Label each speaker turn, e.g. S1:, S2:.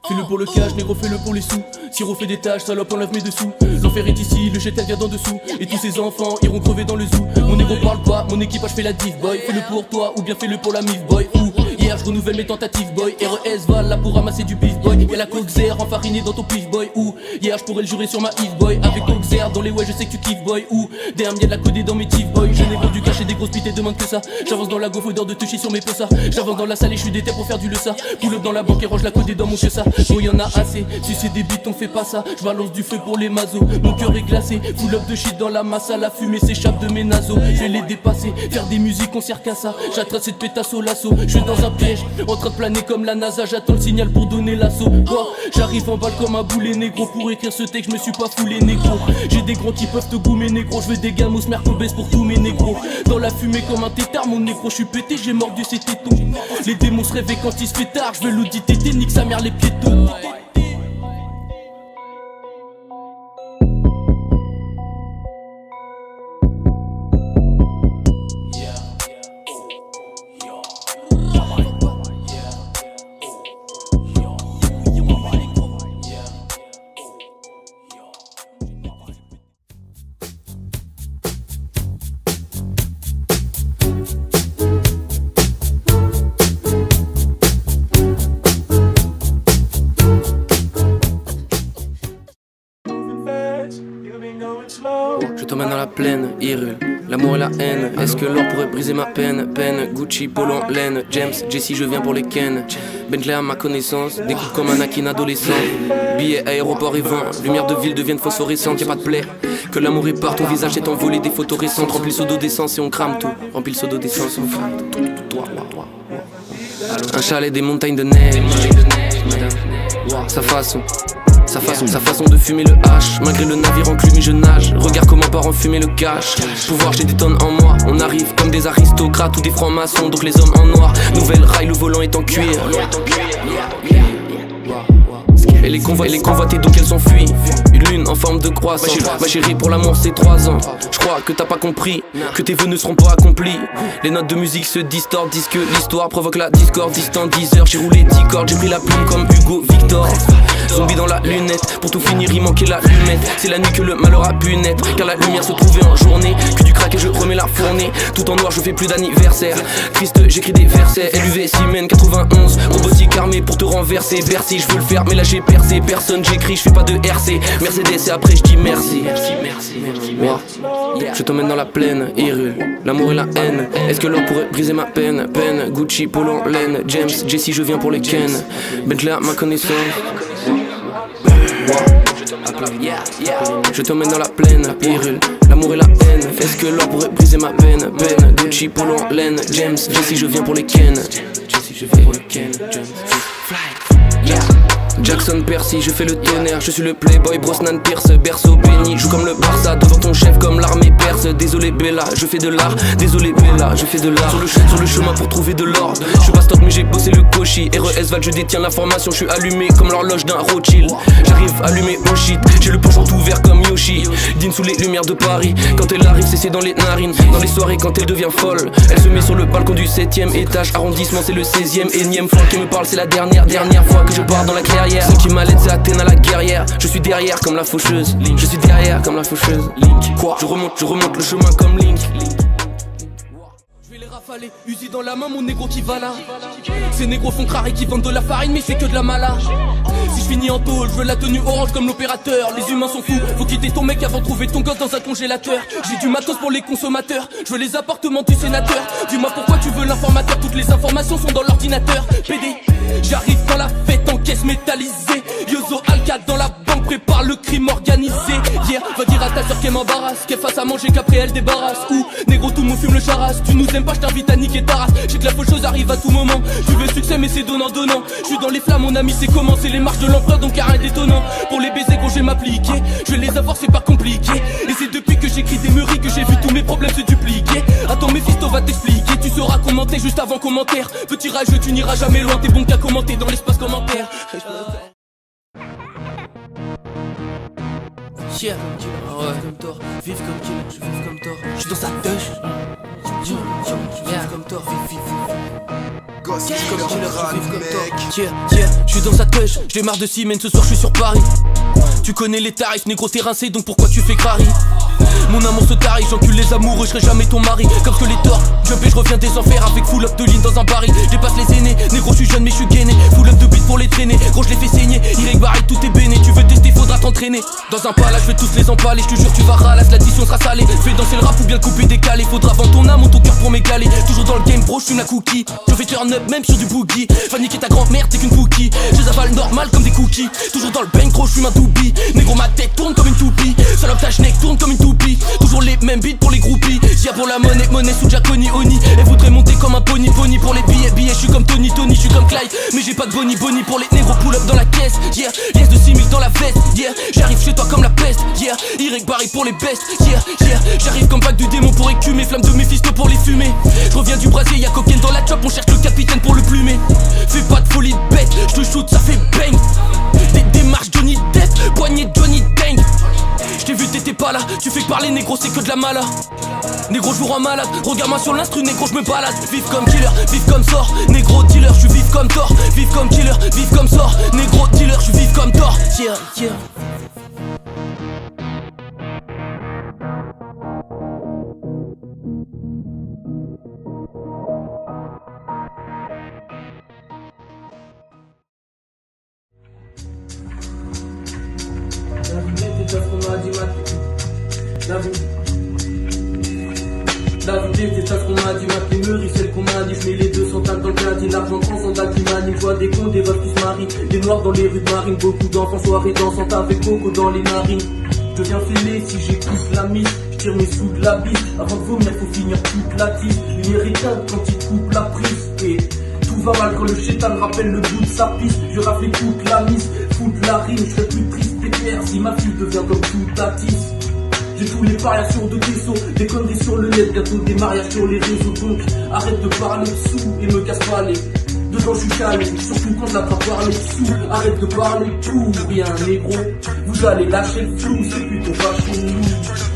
S1: Fais-le pour le cash, négro, fais-le pour les sous. Siro fait des tâches, salope, enlève mes dessous. L'enfer est ici, le jet elle vient d'en dessous. Et tous ces enfants iront crever dans le zoo. Mon négro parle pas, mon équipage fait la div boy. Fais-le pour toi ou bien fais-le pour la mif boy. Ou hier je renouvelle mes tentatives boy. RES va là pour ramasser du beef boy. Y'a la coxère enfarinée dans ton pif boy. Ou hier je pourrais le jurer sur ma Yves boy. Avec coxère dans les ouais je sais que tu kiffes boy. Ou damn y'a de la codée dans mes tif boy. Je négro du cash et des grosses pites et demande que ça. J'avance dans la gaufre, odeur de toucher sur mes possas. J'avance dans la salle et je suis déter pour faire du leça. Pull up dans la banque et range la codée dans mon que ça. Oh y'en a assez, si c'est des bites on fait pas ça. Je balance du feu pour les mazos, mon cœur est glacé. Full up de shit dans la masse, la fumée s'échappe de mes naseaux. Je vais les dépasser, faire des musiques on sert qu'à ça. J'attrape cette pétasse au lasso, je suis dans un piège, en train de planer comme la NASA. J'attends le signal pour donner l'assaut. Oh, j'arrive en balle comme un boulet négro. Pour écrire ce texte je me suis pas foulé négro. J'ai des grands qui peuvent te goumer négro. Je veux des gamos mercobès pour tous mes négros. Dans la fumée comme un tétard mon négro. Je suis pété, j'ai mordu ses tétons. Les démons se réveillent quand il se fait tard. Je veux l'audit tété, nique sa mère les piétons. Je t'emmène dans la plaine, Hyrule, l'amour et la haine. Est-ce que l'or pourrait briser ma peine? Peine, Gucci, polo en laine. James, Jessie, je viens pour les Ken. Bentley à ma connaissance, découpe comme un Akin adolescent. Billets, aéroport et vent, lumière de ville deviennent phosphorescentes. Y'a pas de plaie, que l'amour est part. Ton visage est envolé des photos récentes. Remplis le seau d'eau d'essence et on crame tout. Remplis le seau d'eau d'essence, on crame tout. Un chalet, des montagnes de neige. Sa façon de fumer le hache. Malgré le navire enclume, je nage. Regarde comment part en fumer le cash. Pouvoir, j'ai des tonnes en moi. On arrive comme des aristocrates ou des francs-maçons. Donc les hommes en noir. Nouvelle rail, le volant est en cuir. Et les convoités donc elles s'enfuient. Une lune en forme de croissant. Ma chérie pour l'amour c'est 3 ans. Je crois que t'as pas compris que tes vœux ne seront pas accomplis. Les notes de musique se distordent. Disent que l'histoire provoque la discorde. Distant 10 heures, j'ai roulé 10 cordes. J'ai pris la plume comme Hugo Victor. Zombie dans la lunette, pour tout finir il manquait la lunette. C'est la nuit que le malheur a pu naître, car la lumière se trouvait en journée. Que du crack et je remets la fournée. Tout en noir je fais plus d'anniversaire. Triste j'écris des versets. LUV Siemens 91, robotique armée pour te renverser. Bercy je veux le faire mais là j'ai percé. Personne j'écris, je fais pas de RC. Mercedes et après je dis merci. Je t'emmène dans la plaine, Hyrule, l'amour et la haine. Est-ce que l'or pourrait briser ma peine? Peine, Gucci, polo en laine. James, Jessie je viens pour les Ken. Bentley à ma connaissance. Je t'emmène dans la plaine, Hyrule, l'amour et la haine. Est-ce que l'or pourrait briser ma peine? Peine, Gucci, polo en laine. James, Jessie je viens pour les Ken. Jackson Percy, je fais le tonnerre. Je suis le playboy Brosnan Pierce. Berceau béni, joue comme le Barça. Devant ton chef comme l'armée perse. Désolé Bella, je fais de l'art. Désolé Bella, je fais de l'art. Sur le chemin pour trouver de l'or. Je suis pas stock mais j'ai bossé le cochi. RES Val, je détiens l'information. Je suis allumé comme l'horloge d'un Rothschild. J'arrive allumé au shit. J'ai le penchant ouvert comme Yoshi. Dîne sous les lumières de Paris. Quand elle arrive, c'est dans les narines. Dans les soirées quand elle devient folle. Elle se met sur le balcon du 7ème étage. Arrondissement, c'est le 16ème. Énième fois qui me parle, c'est la dernière fois que je pars dans la clairière. Celle qui m'allait c'est Athéna la guerrière. Je suis derrière comme la faucheuse. Je suis derrière comme la faucheuse. Link. Quoi? Je remonte le chemin comme Link. Je vais les rafaler, Uzi dans la main, mon négro qui va là. Ces négros font crare et qui vendent de la farine, mais c'est que de la mala. Si je finis en tôle, je veux la tenue orange comme l'opérateur. Les humains sont fous, faut quitter ton mec avant de trouver ton gosse dans un congélateur. J'ai du matos pour les consommateurs, je veux les appartements du sénateur. Dis-moi pourquoi tu veux l'informateur, toutes les informations sont dans l'ordinateur. PD, j'arrive dans la fête en caisse métallisée. Yozo Alcat dans la banque prépare le crime organisé. Hier, va dire à ta soeur qu'elle m'embarrasse, qu'elle fasse à manger qu'après elle débarrasse. Ou négro tout le monde fume le charas. Tu nous aimes pas, je t'invite à niquer ta race. J'ai que la folle chose arrive à tout moment. Tu veux succès mais c'est donnant. Je suis dans les flammes mon ami, c'est comment? C'est les marches de l'empereur donc y'a rien d'étonnant. Pour les baisers quand je vais m'appliquer, je vais les avoir c'est pas compliqué. Et c'est depuis que j'écris des meuries que j'ai vu tous mes problèmes se dupliquer. Attends Mephisto va t'expliquer, tu sauras commenter juste avant commentaire. Petit rageux tu n'iras jamais loin, t'es bon qu'à commenter dans l'espace commentaire. Yeah, ouais. Comme Thor, vive comme Kill, je vive comme Thor. Je suis dans sa touche. Je vive comme Thor, vive.
S2: comme killer rap, mec.
S1: Yeah, je suis dans sa touche, je démarre de Siemens, ce soir je suis sur Paris. Tu connais les tarifs, négro t'es rincé, donc pourquoi tu fais crari? Mon amour se tarie, j'encule les amoureux, je serai jamais ton mari. Comme que les torts, jump et je reviens des enfers avec full up de lignes dans un baril. Dépasse les aînés, négro je suis jeune mais je suis gainé. Full up de beat pour les traîner, gros je les fais saigner. Irek Barry, tout est béné, tu veux tester, faudra t'entraîner. Dans un palace, je vais tous les empaler, je te jure tu vas ralasse, l'addition sera salée. Fais danser le rap ou bien le couper décalé, faudra vendre ton âme ou ton cœur pour m'égaler. Toujours dans le game bro, je suis la cookie. Je fais turn up même sur du boogie. Va niquer ta grand-mère, t'es qu'une cookie. Je les avale normal comme des cookies. Toujours dans le bang gros, je suis un doobie. Négro ma tête tourne comme une toupie. Salope ta schneck tourne comme une toupie. Toujours les mêmes beats pour les groupies. Y'a pour la monnaie, monnaie sous Jaconi Oni. Elle voudrait monter comme un pony pony. Pour les billets, je suis comme Tony, je suis comme Clyde. Mais j'ai pas de boni pour les négros pull up dans la caisse. Yeah, liesse de 6000 dans la veste. Yeah, j'arrive chez toi comme la peste. Yeah, Irek Barry pour les bestes. Yeah, j'arrive comme bac du démon pour écumer. Flamme de Mephisto pour les fumer. Je reviens du brasier, y'a cocaine dans la chop. On cherche le capitaine pour le plumer. Fais pas de folie de bête, je te shoot, ça fait bang. Des démarches Johnny Depp, poignée Johnny Dang. Je t'ai vu t'étais pas là, tu fais que parler négro c'est que de la mala. Négro je vous rends malade, regarde-moi sur l'instru négro je me balade. Vive comme killer, vive comme sort, négro dealer, je suis vive comme Thor. Vive comme killer, vive comme sort, négro dealer, je suis vive comme Thor. Yeah.
S3: La vie c'est ça ce qu'on m'a dit, ma primeur, celle qu'on m'a dit, je mets les 200 tacs dans le caddie, l'argent transcendant qui m'anime, je vois des cons, des veuves qui se marient, des noirs dans les rues de Marine, beaucoup d'enfants soirées dansantes avec coco dans les narines. Je deviens fêlé si j'écoute la mise, je tire mes sous de la bise, avant de vomir faut finir toute la tisse, une irritable quand il coupe la prise, et tout va mal quand le chétan rappelle le bout de sa piste, je rafle toute la mise, foutre la rime, je serais plus triste et fier si ma fille devient comme toute la tisse. J'ai tous les variations de vaisseaux, des conneries sur le net, bientôt des mariages sur les réseaux. Donc arrête de parler dessous et me casse pas les. Dedans je suis calé, surtout quand j'attrape par les dessous. Arrête de parler tout, rien négro. Vous allez lâcher le flou, c'est plutôt pas chez nous.